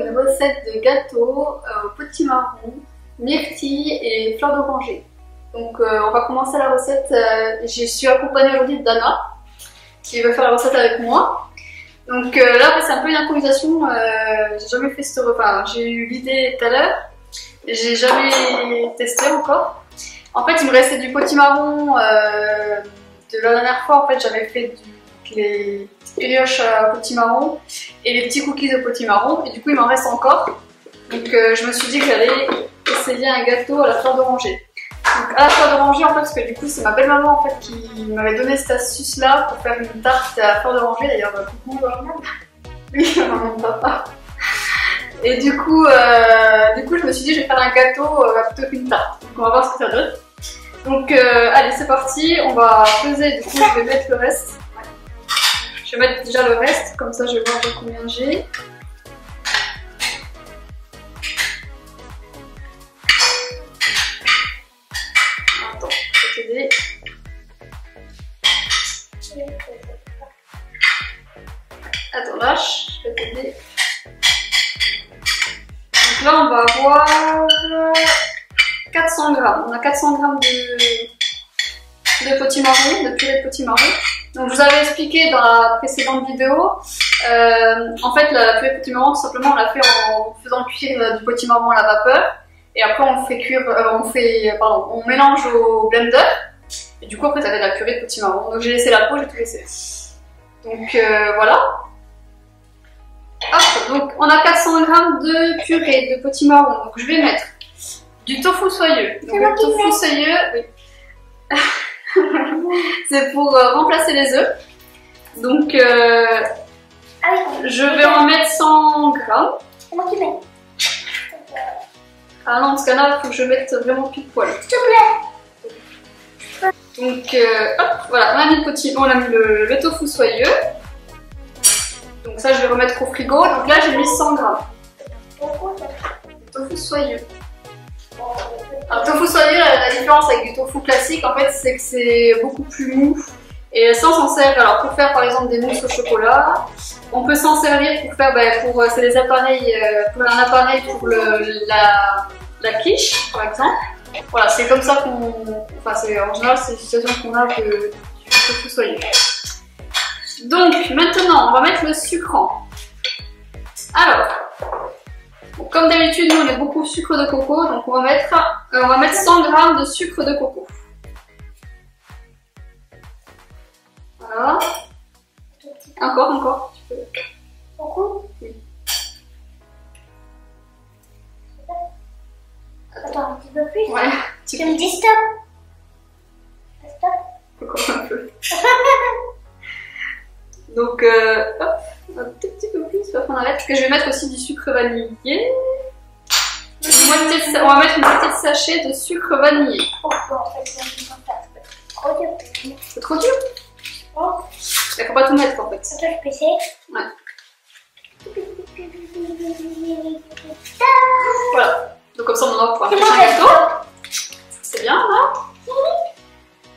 une recette de gâteau au potimarron, myrtille et fleurs d'oranger. Donc on va commencer la recette. Je suis accompagnée aujourd'hui d'Anna qui va faire la recette avec moi. Donc là c'est un peu une improvisation, j'ai jamais fait ce repas, j'ai eu l'idée tout à l'heure, j'ai jamais testé encore. En fait il me restait du potimarron de la dernière fois, en fait j'avais fait les brioches à potimarron et les petits cookies au potimarron et du coup il m'en reste encore. Donc je me suis dit que j'allais essayer un gâteau à la fleur d'oranger. Donc à la fleur d'oranger en fait, parce que du coup c'est ma belle-maman en fait qui m'avait donné cette astuce là pour faire une tarte à la fleur d'oranger. D'ailleurs coucou oui, maman, papa. Et du coup je me suis dit je vais faire un gâteau plutôt qu'une tarte. Donc on va voir ce que ça donne. Donc allez c'est parti, on va peser, du coup je vais mettre le reste. Je vais mettre déjà le reste, comme ça je vais voir de combien j'ai. Attends, je vais t'aider. Attends, lâche, je vais t'aider. Donc là on va avoir 400 grammes. On a 400 grammes de potimarron, de purée de potimarron. Donc je vous avais expliqué dans la précédente vidéo, en fait la purée de potimarron tout simplement on la fait en faisant cuire du potimarron à la vapeur et après on fait cuire, on mélange au blender et du coup après ça fait de la purée de potimarron. Donc j'ai laissé la peau, j'ai tout laissé. Donc voilà. Hop, donc on a 400 grammes de purée de potimarron. Donc je vais mettre du tofu soyeux. Donc le tofu soyeux, oui. C'est pour remplacer les œufs. Donc je vais en mettre 100 grammes. Comment tu mets? Ah non, parce qu'il y en a, il faut que je mette vraiment pile poil. S'il te plaît. Donc hop, voilà, on a mis le tofu soyeux. Donc ça je vais remettre au frigo. Donc là j'ai mis 100 grammes. Tofu soyeux. Alors tofu soyeux, la différence avec du tofu classique en fait c'est que c'est beaucoup plus mou et ça on s'en sert alors pour faire par exemple des mousses au chocolat. On peut s'en servir pour faire c'est des appareils pour un appareil pour la quiche par exemple. Voilà, c'est comme ça en général c'est l'utilisation qu'on a du tofu soyeux. Donc maintenant on va mettre le sucrant. Alors comme d'habitude, nous on est beaucoup sucre de coco, donc on va mettre 100 g de sucre de coco. Voilà. Encore, tu peux. Beaucoup? Oui. Attends, un petit peu plus. Ouais. Tu me dis stop. Stop. Encore un peu. Donc, hop, un tout petit peu plus, on arrête, parce que je vais mettre aussi du sucre vanillé. On va mettre une moitié de sachet de sucre vanillé. Oh, bon, en fait, c'est trop dur. C'est trop dur? Oh. Il faut pas tout mettre en fait. Attends, je peux essayer? Ouais. Voilà. Donc comme ça on va pouvoir faire un gâteau. C'est bien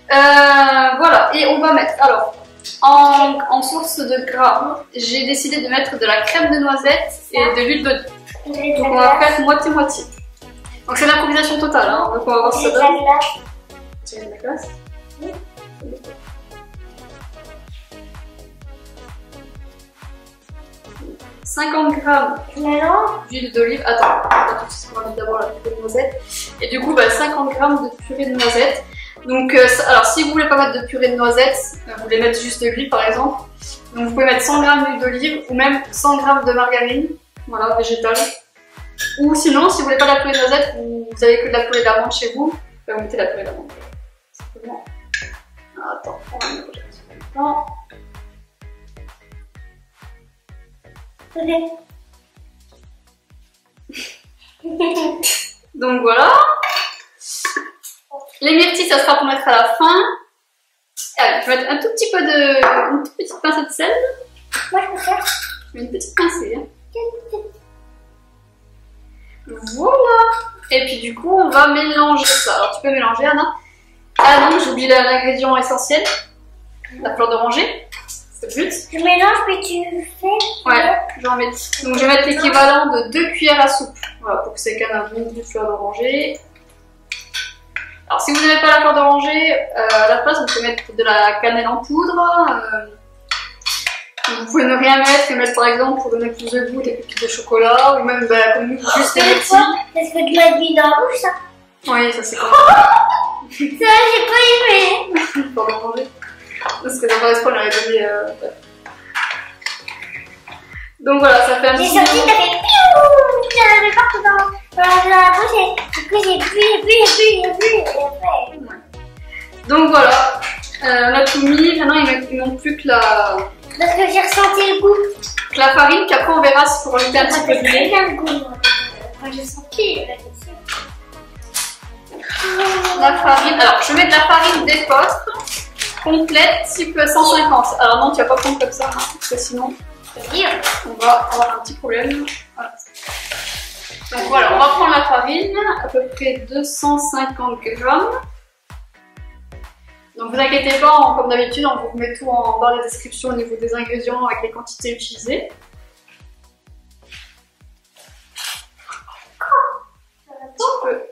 là. Voilà. Et on va mettre, alors, en source de gras, j'ai décidé de mettre de la crème de noisette et de l'huile d'olive. Donc on va faire moitié-moitié. Donc c'est l'improvisation totale, hein. Donc on va voir ce que ça donne. Tu as de la glace? Oui. 50 g d'huile d'olive. Attends, on va mettre d'abord la purée de noisette. Et du coup, 50 g de purée de noisette. Donc, alors si vous voulez pas mettre de purée de noisette, vous voulez mettre juste de l'huile par exemple. Donc vous pouvez mettre 100 g d'huile d'olive ou même 100 g de margarine, voilà, végétale. Ou sinon, si vous voulez pas de la purée de noisette, vous avez que de la purée d'amande chez vous, vous mettez la purée d'amande. Simplement. Attends, on va mettre un Donc voilà. Les myrtilles, ça sera pour mettre à la fin. Allez, je vais mettre un tout petit peu une toute petite pincée de sel. Moi, je peux faire. Une petite pincée. Voilà. Et puis du coup, on va mélanger ça. Alors tu peux mélanger, Anna. Ah non, j'ai oublié l'ingrédient essentiel. La fleur d'oranger. le but. Je mélange, puis tu fais. Ouais, je vais en mettre. Donc je vais mettre l'équivalent de 2 cuillères à soupe. Voilà, pour que ces cannes de fleur d'oranger. Alors si vous n'aimez pas la fleur d'oranger, à la place vous pouvez mettre de la cannelle en poudre. Vous pouvez ne rien mettre et mettre par exemple pour donner plus de goût des pépites de chocolat ou même comme nous juste des petits. Est-ce que tu m'as mis dans la bouche ça? Oui, ça c'est quand même. Ça j'ai pas aimé. Pour le manger. Parce que dans mon espoir on avait donné. Donc voilà, ça fait un J'ai petit. sorti, t'as fait piou. J'en avais partout dans la bouche et du coup j'ai pu et après. Donc voilà, on a tout mis. Maintenant il manque plus que la. Parce que j'ai ressenti le goût. La farine, qu'après on verra si pour rajouter un petit peu de lait. Bien le goût. Moi j'ai senti La farine, alors je mets de la farine d'épeautre complète, type 150. Alors non, tu vas pas prendre comme ça, hein, parce que sinon on va avoir un petit problème. Voilà. Donc voilà, on va prendre la farine, à peu près 250 grammes. Donc vous inquiétez pas, comme d'habitude, on vous met tout en barre de description au niveau des ingrédients avec les quantités utilisées. Un petit peu.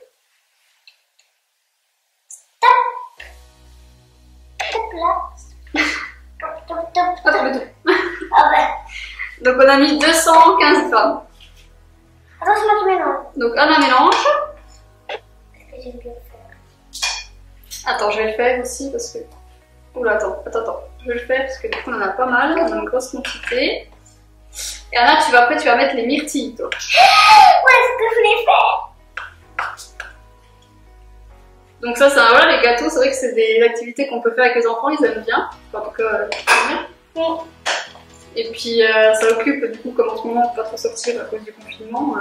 Ah ouais. Donc on a mis 215 grammes. Attends, c'est moi qui mélange. Donc on a un mélange. Parce que j'aime bien faire. Attends, je vais le faire aussi parce que... Oula, attends. Je vais le faire parce que du coup on en a pas mal, on a une grosse quantité. Et là, après tu vas mettre les myrtilles, toi. Ouais, ce que je voulais faire. Donc ça, voilà, les gâteaux, c'est vrai que c'est des activités qu'on peut faire avec les enfants, ils aiment bien. Enfin, en tout cas, Oui. et puis ça occupe, du coup, comme en ce moment on peut pas trop sortir à cause du confinement.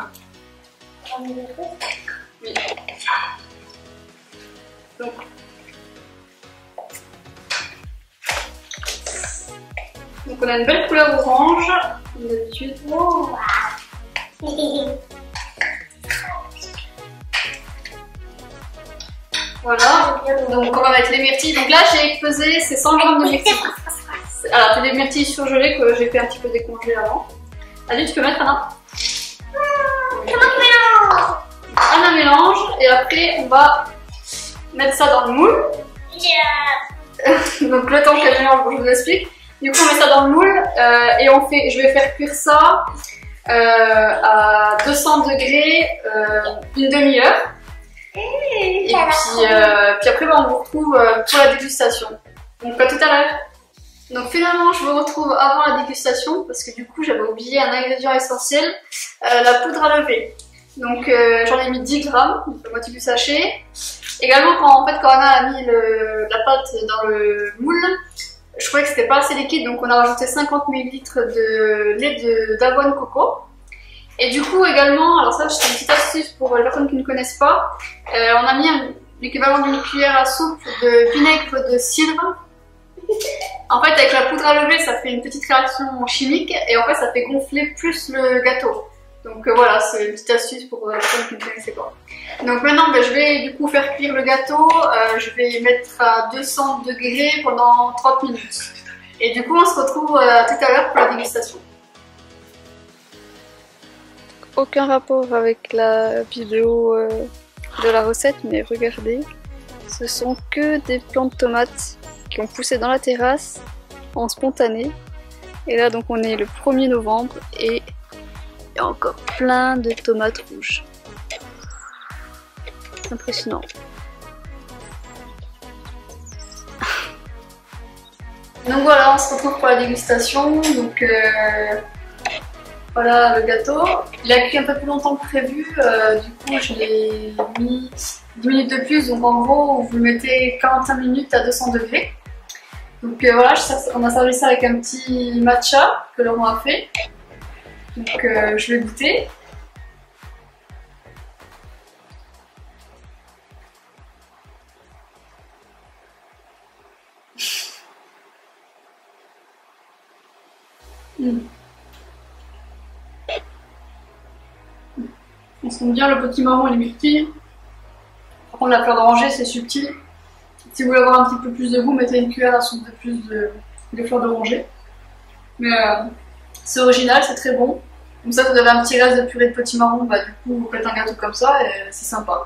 Oui. Donc on a une belle couleur orange, comme d'habitude. Oh, wow. Voilà, donc on va mettre les myrtilles. Donc là j'ai pesé, c'est 100 grammes de myrtilles. Alors c'est des myrtilles surgelées que j'ai fait un petit peu décongeler avant. Allez, tu peux mettre Anna. C'est moi qui mélange. Anna mélange et après on va mettre ça dans le moule. Donc le temps qu'elle mélange, je vous explique. Du coup on met ça dans le moule et je vais faire cuire ça à 200 degrés une demi-heure. Et puis après on vous retrouve pour la dégustation. Donc à tout à l'heure. Donc finalement je vous retrouve avant la dégustation parce que du coup j'avais oublié un ingrédient essentiel, la poudre à lever. Donc j'en ai mis 10 grammes, donc la moitié du sachet. Également quand Anna a mis la pâte dans le moule, je trouvais que c'était pas assez liquide, donc on a rajouté 50 ml de lait d'avoine coco. Et du coup également, alors ça c'est une petite astuce pour les personnes qui ne connaissent pas, on a mis l'équivalent d'une cuillère à soupe de vinaigre de cidre. En fait avec la poudre à lever ça fait une petite réaction chimique et en fait ça fait gonfler plus le gâteau. Donc voilà, c'est une petite astuce pour les personnes qui ne connaissaient pas. Donc maintenant je vais du coup faire cuire le gâteau, je vais mettre à 200 degrés pendant 30 minutes. Et du coup on se retrouve tout à l'heure pour la dégustation. Aucun rapport avec la vidéo de la recette, mais regardez, ce sont que des plants de tomates qui ont poussé dans la terrasse en spontané. Et là donc on est le 1er novembre et il y a encore plein de tomates rouges. C'est impressionnant. Donc voilà, on se retrouve pour la dégustation. Donc voilà le gâteau. Il a cuit un peu plus longtemps que prévu. Du coup, je l'ai mis 10 minutes de plus. Donc en gros, vous le mettez 45 minutes à 200 degrés. Donc voilà, on a servi ça avec un petit matcha que Laurent a fait. Donc je vais goûter. On sent bien le petit marron et les myrtilles. Par contre la fleur d'oranger c'est subtil. Si vous voulez avoir un petit peu plus de goût, mettez une cuillère à soupe de plus de fleur d'oranger. Mais c'est original, c'est très bon. Comme ça, vous avez un petit reste de purée de potimarron, bah, du coup, vous faites un gâteau comme ça et c'est sympa.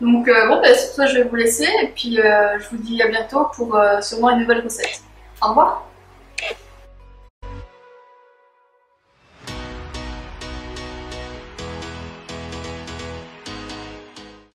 Donc bon, bah, sur ça, je vais vous laisser et puis je vous dis à bientôt pour sûrement une nouvelle recette. Au revoir!